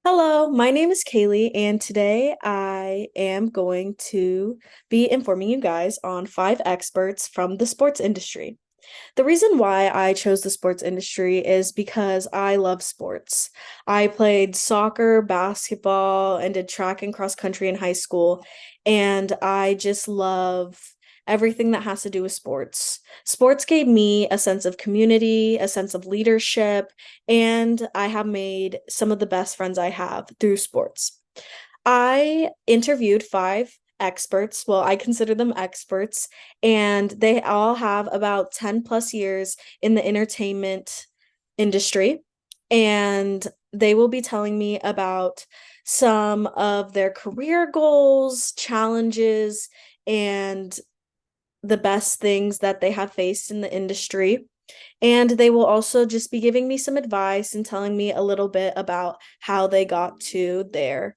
Hello, my name is Kaylee, and today I am going to be informing you guys on five experts from the sports industry. The reason why I chose the sports industry is because I love sports. I played soccer, basketball, and did track and cross country in high school, and I just love everything that has to do with sports. Sports gave me a sense of community, a sense of leadership, and I have made some of the best friends I have through sports. I interviewed five experts. Well, I consider them experts, and they all have about 10 plus years in the entertainment industry. And they will be telling me about some of their career goals, challenges, and the best things that they have faced in the industry. And they will also just be giving me some advice and telling me a little bit about how they got to their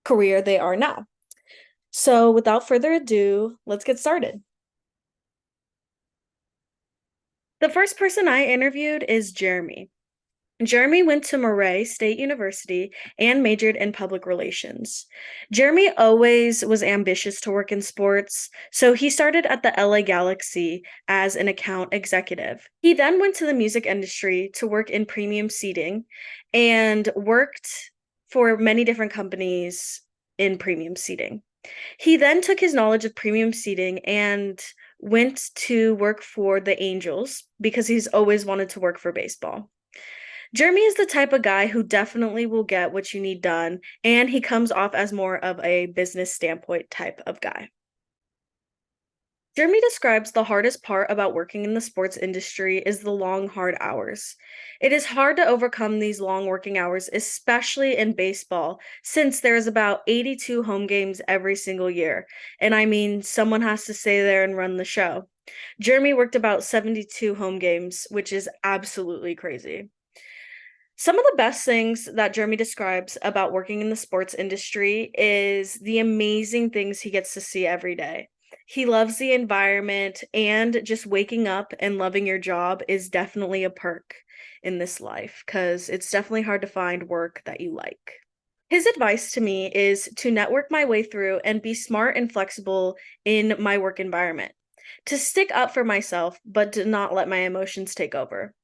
career they are now. So, without further ado, let's get started. The first person I interviewed is Jeremy. Jeremy went to Murray State University and majored in public relations. Jeremy always was ambitious to work in sports, so he started at the LA Galaxy as an account executive. He then went to the music industry to work in premium seating and worked for many different companies in premium seating. He then took his knowledge of premium seating and went to work for the Angels because he's always wanted to work for baseball. Jeremy is the type of guy who definitely will get what you need done, and he comes off as more of a business standpoint type of guy. Jeremy describes the hardest part about working in the sports industry is the long, hard hours. It is hard to overcome these long working hours, especially in baseball, since there's about 82 home games every single year. And I mean, someone has to stay there and run the show. Jeremy worked about 72 home games, which is absolutely crazy. Some of the best things that Jeremy describes about working in the sports industry is the amazing things he gets to see every day. He loves the environment, and just waking up and loving your job is definitely a perk in this life because it's definitely hard to find work that you like. His advice to me is to network my way through and be smart and flexible in my work environment, to stick up for myself, but to not let my emotions take over.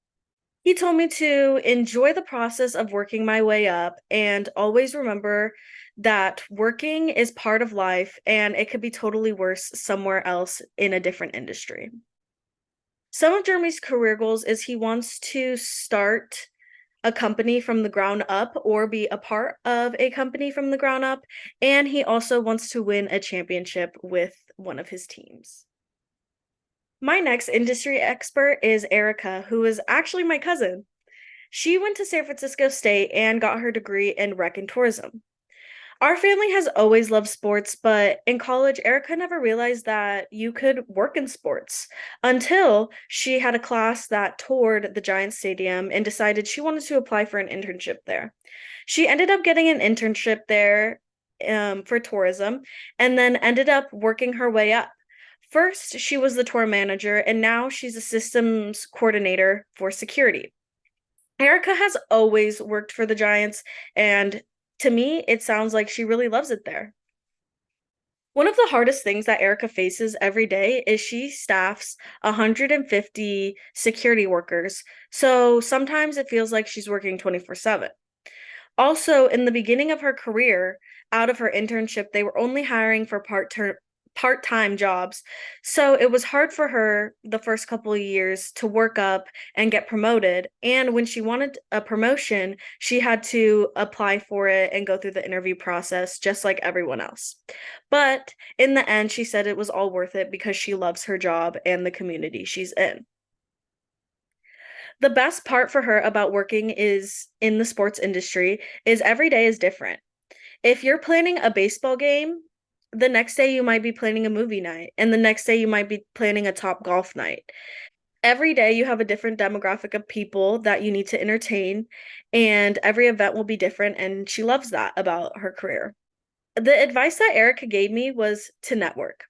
He told me to enjoy the process of working my way up and always remember that working is part of life and it could be totally worse somewhere else in a different industry. Some of Jeremy's career goals is he wants to start a company from the ground up or be a part of a company from the ground up, and he also wants to win a championship with one of his teams. My next industry expert is Erica, who is actually my cousin. She went to San Francisco State and got her degree in rec and tourism. Our family has always loved sports, but in college, Erica never realized that you could work in sports until she had a class that toured the Giant Stadium and decided she wanted to apply for an internship there. She ended up getting an internship there for tourism and then ended up working her way up. First, she was the tour manager, and now she's a systems coordinator for security. Erica has always worked for the Giants, and to me, it sounds like she really loves it there. One of the hardest things that Erica faces every day is she staffs 150 security workers, so sometimes it feels like she's working 24/7. Also, in the beginning of her career, out of her internship, they were only hiring for part-time jobs. So it was hard for her the first couple of years to work up and get promoted. And when she wanted a promotion, she had to apply for it and go through the interview process just like everyone else. But in the end, she said it was all worth it because she loves her job and the community she's in. The best part for her about working is in the sports industry is every day is different. If you're planning a baseball game, the next day you might be planning a movie night, and the next day you might be planning a top golf night. Every day you have a different demographic of people that you need to entertain, and every event will be different, and she loves that about her career. The advice that Erica gave me was to network.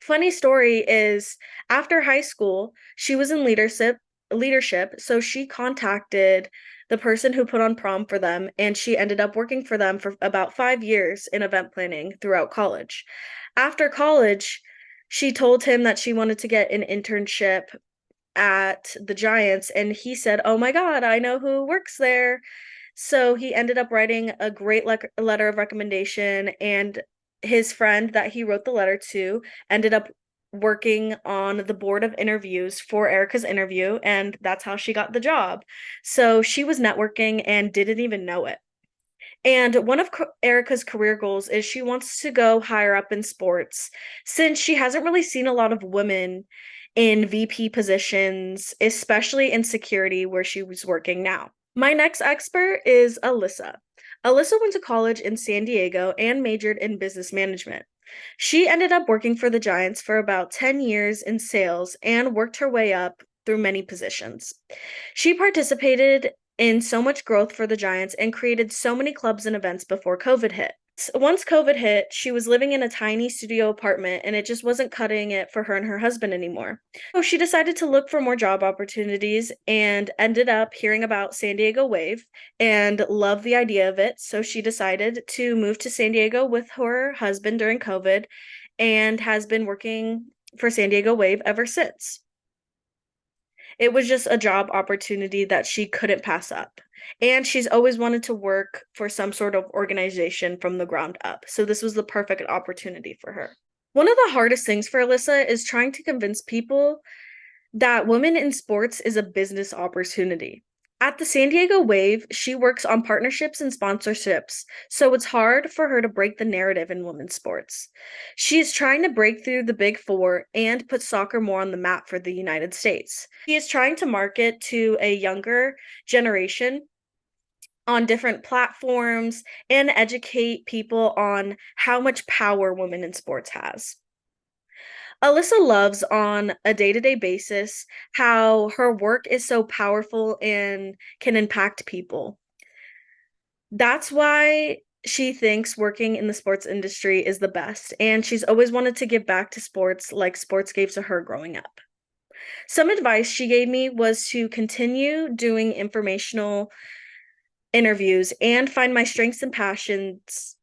Funny story is after high school, she was in leadership, so she contacted the person who put on prom for them, and she ended up working for them for about 5 years in event planning throughout college. After college, she told him that she wanted to get an internship at the Giants, and he said, "Oh my God, I know who works there." So he ended up writing a great letter of recommendation, and his friend that he wrote the letter to ended up working on the board of interviews for Erica's interview, and that's how she got the job. So she was networking and didn't even know it. And one of Erica's career goals is she wants to go higher up in sports since she hasn't really seen a lot of women in VP positions, especially in security where she was working now. My next expert is Alyssa. Alyssa went to college in San Diego and majored in business management. She ended up working for the Giants for about 10 years in sales and worked her way up through many positions. She participated in so much growth for the Giants and created so many clubs and events before COVID hit. Once COVID hit, she was living in a tiny studio apartment and it just wasn't cutting it for her and her husband anymore. So she decided to look for more job opportunities and ended up hearing about San Diego Wave and loved the idea of it. So she decided to move to San Diego with her husband during COVID and has been working for San Diego Wave ever since. It was just a job opportunity that she couldn't pass up. And she's always wanted to work for some sort of organization from the ground up. So this was the perfect opportunity for her. One of the hardest things for Alyssa is trying to convince people that women in sports is a business opportunity. At the San Diego Wave, she works on partnerships and sponsorships, so it's hard for her to break the narrative in women's sports. She is trying to break through the big four and put soccer more on the map for the United States. She is trying to market to a younger generation on different platforms and educate people on how much power women in sports has. Alyssa loves on a day to day basis how her work is so powerful and can impact people. That's why she thinks working in the sports industry is the best, and she's always wanted to give back to sports like sports gave to her growing up. Some advice she gave me was to continue doing informational interviews and find my strengths and passions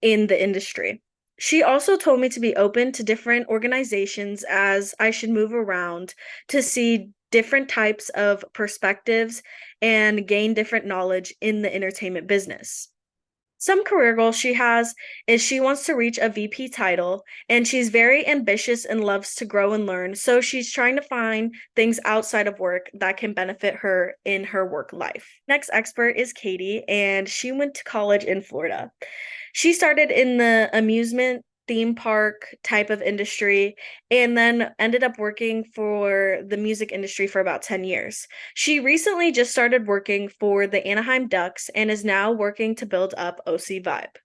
in the industry. She also told me to be open to different organizations as I should move around to see different types of perspectives and gain different knowledge in the entertainment business. Some career goals she has is she wants to reach a VP title and she's very ambitious and loves to grow and learn. So she's trying to find things outside of work that can benefit her in her work life. Next expert is Katie, and she went to college in Florida. She started in the amusement theme park type of industry and then ended up working for the music industry for about 10 years. She recently just started working for the Anaheim Ducks and is now working to build up OC Vibe.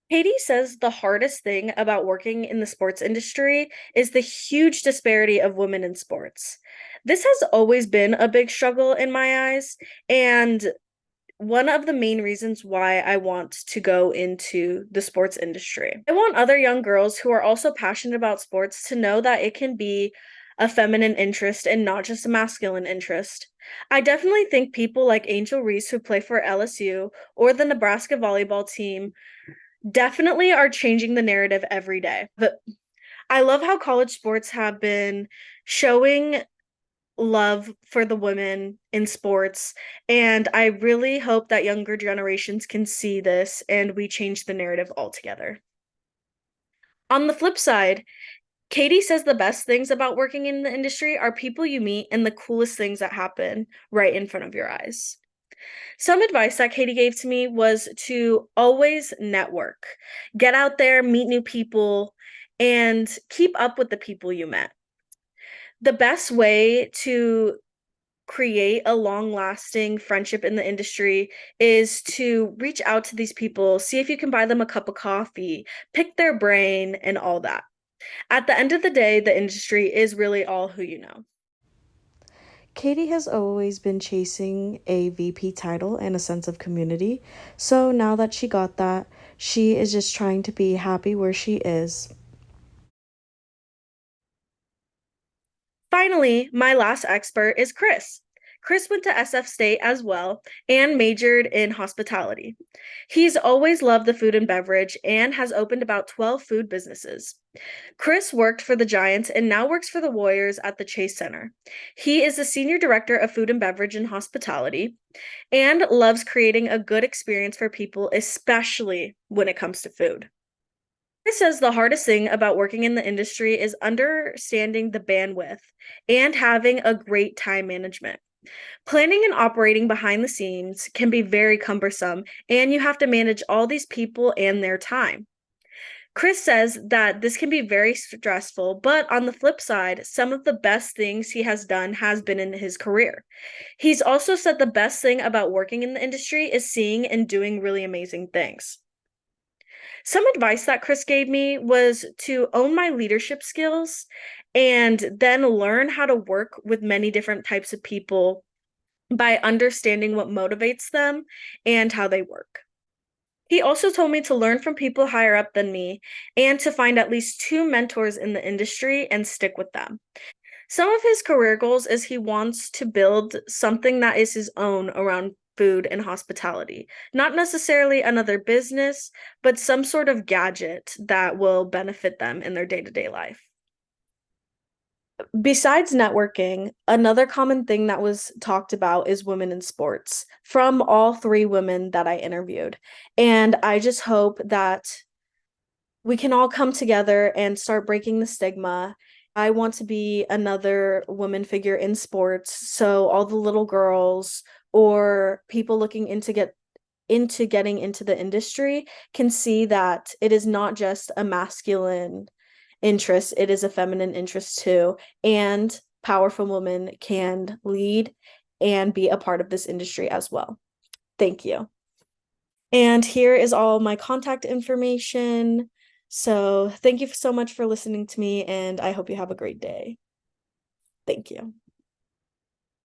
Katie says the hardest thing about working in the sports industry is the huge disparity of women in sports. This has always been a big struggle in my eyes, and one of the main reasons why I want to go into the sports industry. I want other young girls who are also passionate about sports to know that it can be a feminine interest and not just a masculine interest. I definitely think people like Angel Reese, who play for LSU, or the Nebraska volleyball team, definitely are changing the narrative every day. But I love how college sports have been showing love for the women in sports. And I really hope that younger generations can see this and we change the narrative altogether. On the flip side, Katie says the best things about working in the industry are people you meet and the coolest things that happen right in front of your eyes. Some advice that Katie gave to me was to always network, get out there, meet new people, and keep up with the people you met. The best way to create a long lasting friendship in the industry is to reach out to these people, see if you can buy them a cup of coffee, pick their brain, and all that. At the end of the day, the industry is really all who you know. Katie has always been chasing a VP title and a sense of community. So now that she got that, she is just trying to be happy where she is. Finally, my last expert is Chris. Chris went to SF State as well and majored in hospitality. He's always loved the food and beverage and has opened about 12 food businesses. Chris worked for the Giants and now works for the Warriors at the Chase Center. He is the senior director of food and beverage and hospitality and loves creating a good experience for people, especially when it comes to food. Chris says the hardest thing about working in the industry is understanding the bandwidth and having a great time management. Planning and operating behind the scenes can be very cumbersome, and you have to manage all these people and their time. Chris says that this can be very stressful, but on the flip side, some of the best things he has done has been in his career. He's also said the best thing about working in the industry is seeing and doing really amazing things. Some advice that Chris gave me was to own my leadership skills and then learn how to work with many different types of people by understanding what motivates them and how they work. He also told me to learn from people higher up than me and to find at least two mentors in the industry and stick with them. Some of his career goals is he wants to build something that is his own around food and hospitality. Not necessarily another business, but some sort of gadget that will benefit them in their day-to-day life. Besides networking, another common thing that was talked about is women in sports from all three women that I interviewed. And I just hope that we can all come together and start breaking the stigma. I want to be another woman figure in sports, so all the little girls or people looking into getting into the industry can see that it is not just a masculine interest, it is a feminine interest too, and powerful women can lead and be a part of this industry as well. Thank you. And here is all my contact information. So thank you so much for listening to me, and I hope you have a great day. Thank you.